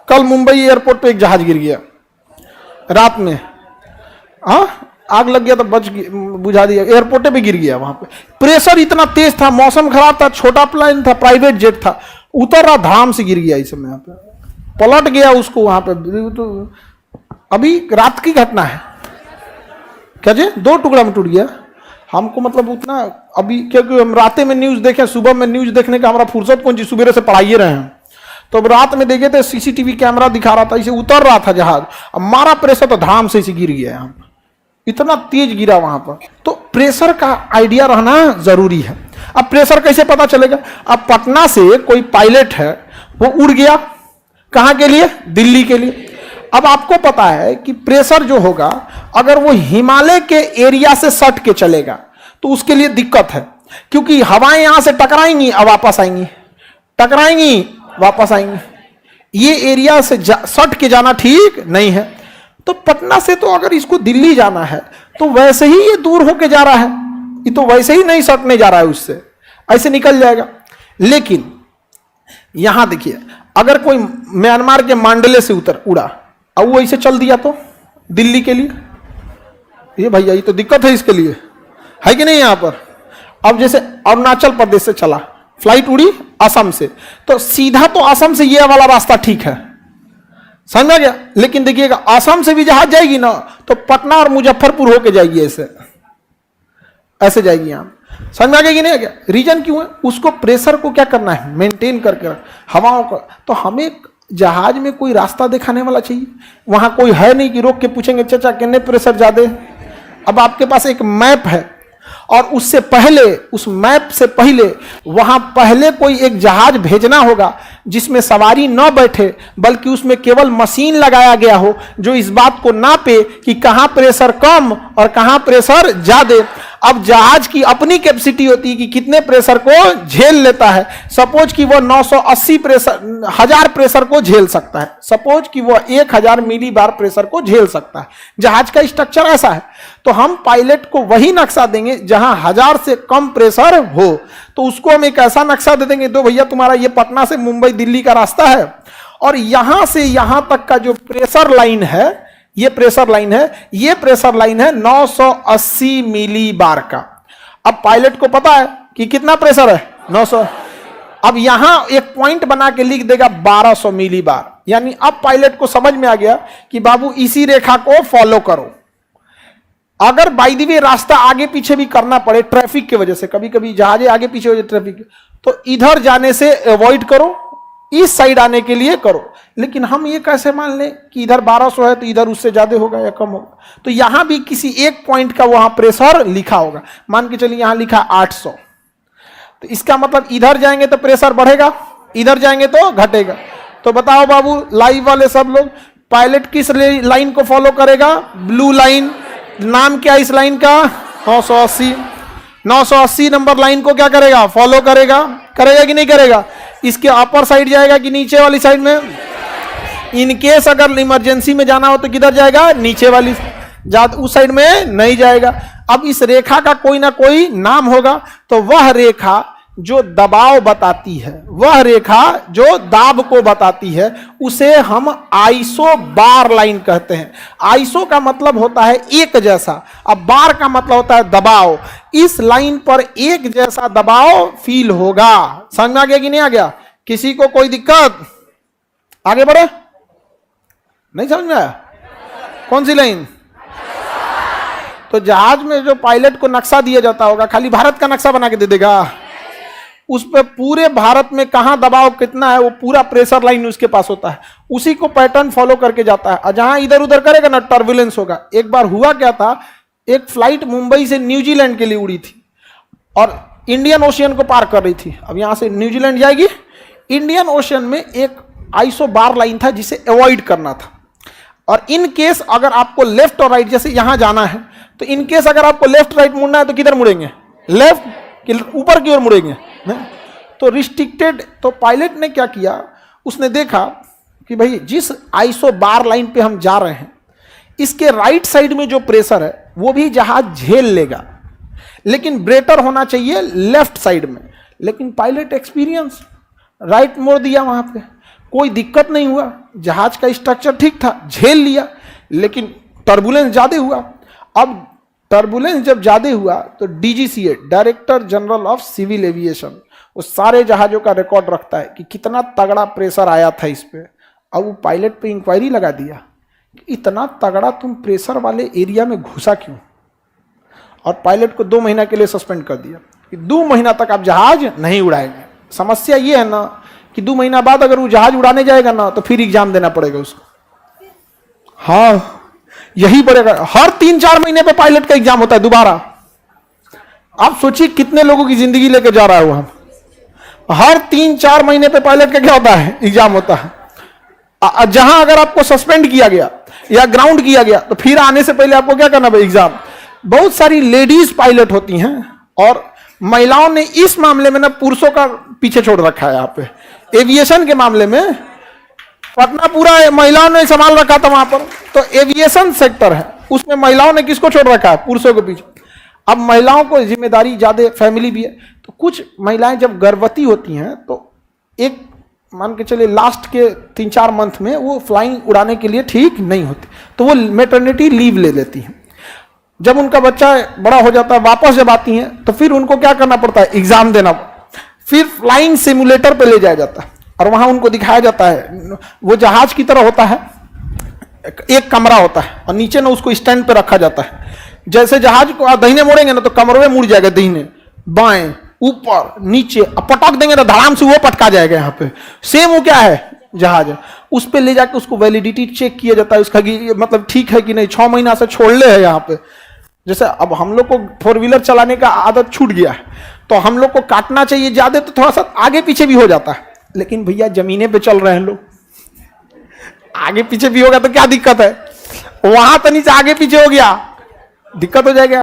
कल मुंबई एयरपोर्ट पे एक जहाज गिर गया रात में, हाँ आग लग गया तो बुझा दिया, एयरपोर्ट पे गिर गया। वहां पे प्रेशर इतना तेज था, मौसम खराब था, छोटा प्लेन था, प्राइवेट जेट था, उतर रहा धाम से गिर गया। इस समय यहाँ पे पलट गया उसको वहां पे। तो अभी रात की घटना है, क्या जी 2 टुकड़ा में टूट गया। हमको मतलब उतना अभी, क्योंकि हम रातें में न्यूज देखे, सुबह में न्यूज देखने का हमारा फुर्सत कौन सी, सुबह से पढ़ाइए रहे हैं। तो अब रात में देखे थे, सीसीटीवी कैमरा दिखा रहा था, इसे उतर रहा था जहाज, अब मारा प्रेशर तो धाम से इसे गिर गया यहाँ पर, इतना तेज गिरा वहां पर। तो प्रेशर का आइडिया रहना जरूरी है। अब प्रेशर कैसे पता चलेगा? अब पटना से कोई पायलट है, वो उड़ गया कहां के लिए? दिल्ली के लिए। अब आपको पता है कि प्रेशर जो होगा, अगर वो हिमालय के एरिया से सट के चलेगा तो उसके लिए दिक्कत है, क्योंकि हवाएं यहां से टकराएंगी और वापस आएंगी, टकराएंगी वापस आएंगी। ये एरिया से सट के जाना ठीक नहीं है। तो पटना से तो अगर इसको दिल्ली जाना है तो वैसे ही ये दूर होके जा रहा है, ये तो वैसे ही नहीं सटने जा रहा है, उससे ऐसे निकल जाएगा। लेकिन यहां देखिए, अगर कोई म्यांमार के मांडले से उड़ा और वो ऐसे चल दिया तो दिल्ली के लिए, ये भैया ये तो दिक्कत है इसके लिए, है कि नहीं? यहां पर अब जैसे अरुणाचल प्रदेश से चला, फ्लाइट उड़ी असम से, तो सीधा तो असम से ये वाला रास्ता ठीक है, समझ में गया। लेकिन देखिएगा, असम से भी जहाज जाएगी ना तो पटना और मुजफ्फरपुर होके जाएगी, ऐसे ऐसे जाएगी यहां। समझ में आ गया कि नहीं? क्या रीजन क्यों है? उसको प्रेशर को क्या करना है? मेंटेन करके हवाओं का। तो हमें जहाज में कोई रास्ता दिखाने वाला चाहिए, वहां कोई है नहीं कि रोक के पूछेंगे चाचा कितने प्रेशर ज्यादा है। अब आपके पास एक मैप है, और उससे पहले, उस मैप से पहले वहां पहले कोई एक जहाज भेजना होगा जिसमें सवारी न बैठे, बल्कि उसमें केवल मशीन लगाया गया हो जो इस बात को नापे कि कहां प्रेशर कम और कहां प्रेशर ज्यादा। अब जहाज की अपनी कैपेसिटी होती है कि कितने प्रेशर को झेल लेता है। सपोज कि वो 980 प्रेशर, 1000 प्रेशर को झेल सकता है, सपोज कि वो 1000 मिली बार प्रेशर को झेल सकता है। जहाज का स्ट्रक्चर ऐसा है। तो हम पायलट को वही नक्शा देंगे जहां 1000 से कम प्रेशर हो, तो उसको हम एक ऐसा नक्शा दे देंगे, तो भैया तुम्हारा ये पटना से मुंबई दिल्ली का रास्ता है, और यहां से यहां तक का जो प्रेशर लाइन है, ये प्रेशर लाइन है, ये प्रेशर लाइन है 980 मिली बार का। अब पायलट को पता है कि कितना प्रेशर है, 900। अब यहां एक पॉइंट बना के लिख देगा 1200 मिली बार। यानी अब पायलट को समझ में आ गया कि बाबू इसी रेखा को फॉलो करो। अगर बाय द वे रास्ता आगे पीछे भी करना पड़े ट्रैफिक की वजह से, कभी कभी जहाजें आगे पीछे हो जाए ट्रैफिक, तो इधर जाने से अवॉइड करो, इस साइड आने के लिए करो। लेकिन हम ये कैसे मान लें कि इधर 1200 है तो इधर उससे ज्यादा होगा या कम होगा? तो यहां भी किसी एक पॉइंट का वहां प्रेशर लिखा होगा। मान के चलिए यहां लिखा 800, तो इसका मतलब इधर जाएंगे तो प्रेशर बढ़ेगा, इधर जाएंगे तो घटेगा। तो बताओ बाबू लाइव वाले सब लोग, पायलट किस लाइन को फॉलो करेगा? Blue line. नाम क्या इस लाइन का? 980। 980 नंबर लाइन को क्या करेगा? फॉलो करेगा। करेगा कि नहीं करेगा? इसके अपर साइड जाएगा कि नीचे वाली साइड में? इनकेस अगर इमरजेंसी में जाना हो तो किधर जाएगा? नीचे वाली, उस साइड में नहीं जाएगा। अब इस रेखा का कोई ना कोई नाम होगा, तो वह रेखा जो दबाव बताती है, वह रेखा जो दाब को बताती है, उसे हम आइसो बार लाइन कहते हैं। आइसो का मतलब होता है एक जैसा, अब बार का मतलब होता है दबाव। इस लाइन पर एक जैसा दबाव फील होगा। समझ में आ गया कि नहीं आ गया? किसी को कोई दिक्कत? आगे बढ़े? नहीं समझ में आया? कौन सी लाइन? तो जहाज में जो पायलट को नक्शा दिया जाता होगा, खाली भारत का नक्शा बना के दे देगा, उस पर पूरे भारत में कहां दबाव कितना है वो पूरा प्रेशर लाइन उसके पास होता है, उसी को पैटर्न फॉलो करके जाता है। और जहां इधर उधर करेगा ना, टर्बुलेंस होगा। एक बार हुआ क्या था, एक फ्लाइट मुंबई से न्यूजीलैंड के लिए उड़ी थी और इंडियन ओशियन को पार कर रही थी। अब यहां से न्यूजीलैंड जाएगी, इंडियन ओशियन में एक आइसो बार लाइन था जिसे अवॉइड करना था। और इन केस अगर आपको लेफ्ट और राइट, जैसे यहां जाना है, तो इन केस अगर आपको लेफ्ट राइट मुड़ना है तो किधर मुड़ेंगे? लेफ्ट कि ऊपर की ओर मुड़ेंगे? तो रिस्ट्रिक्टेड। तो पायलट ने क्या किया, उसने देखा कि भाई जिस आइसो बार लाइन पे हम जा रहे हैं, इसके राइट साइड में जो प्रेशर है वो भी जहाज झेल लेगा, लेकिन ब्रेटर होना चाहिए लेफ्ट साइड में। लेकिन पायलट एक्सपीरियंस, राइट मोड़ दिया, वहां पे कोई दिक्कत नहीं हुआ, जहाज का स्ट्रक्चर ठीक था, झेल लिया, लेकिन टर्बुलेंस ज्यादा हुआ। अब टर्बुलेंस जब ज्यादा हुआ तो DGCA, director general of civil aviation, वो सारे जहाजों का रिकॉर्ड रखता है कि कितना तगड़ा प्रेशर आया था इस पे। अब वो पायलट पे इंक्वायरी लगा दिया कि इतना तगड़ा तुम प्रेशर वाले एरिया में घुसा क्यों, और पायलट को 2 महीना के लिए सस्पेंड कर दिया कि 2 महीना तक आप जहाज नहीं उड़ाएंगे। समस्या ये है ना कि 2 महीना बाद अगर वो जहाज उड़ाने जाएगा ना तो फिर एग्जाम देना पड़ेगा उसको। हाँ, यही पड़ेगा, हर 3-4 महीने पे पायलट का एग्जाम होता है दोबारा। आप सोचिए कितने लोगों की जिंदगी लेके जा रहा है वो। हर 3-4 महीने पे पायलट का क्या होता है, एग्जाम होता है। जहां अगर आपको सस्पेंड किया गया या ग्राउंड किया गया तो फिर आने से पहले आपको क्या करना है, एग्जाम। बहुत सारी लेडीज पायलट होती हैं, और महिलाओं ने इस मामले में ना पुरुषों का पीछे छोड़ रखा है। यहाँ पे एविएशन के मामले में पटना पूरा महिलाओं ने संभाल रखा था वहां पर, तो एविएशन सेक्टर है उसमें महिलाओं ने किसको छोड़ रखा है, पुरुषों के पीछे। अब महिलाओं को जिम्मेदारी ज्यादा, फैमिली भी है, तो कुछ महिलाएं जब गर्भवती होती हैं तो एक मान के चलिए लास्ट के 3-4 मंथ में वो फ्लाइंग उड़ाने के लिए ठीक नहीं होती, तो वो मैटरनिटी लीव ले लेती हैं। जब उनका बच्चा बड़ा हो जाता है, वापस जब आती हैं तो फिर उनको क्या करना पड़ता है, एग्जाम देना, फिर फ्लाइंग सिमुलेटर पे ले जाया जाता है और वहां उनको दिखाया जाता है। वो जहाज की तरह होता है, एक कमरा होता है और नीचे ना उसको स्टैंड पे रखा जाता है। जैसे जहाज को दाहिने मोड़ेंगे ना तो कमरे में मुड़ जाएगा, दाहिने बाएं ऊपर नीचे, पटक देंगे तो धड़ाम से वो पटका जाएगा। यहाँ पे सेम वो क्या है, जहाज है, उस पे ले जाकर उसको वैलिडिटी चेक किया जाता है उसका कि मतलब ठीक है कि नहीं। 6 महीना से छोड़ ले है यहाँ पे। जैसे अब हम लोग को 4 व्हीलर चलाने का आदत छूट गया है तो हम लोग को काटना चाहिए ज्यादा, तो थोड़ा सा आगे पीछे भी हो जाता है। लेकिन भैया जमीने पे चल रहे हैं लोग, आगे पीछे भी होगा तो क्या दिक्कत है, वहां तो नीचे आगे पीछे हो गया दिक्कत हो जाएगा।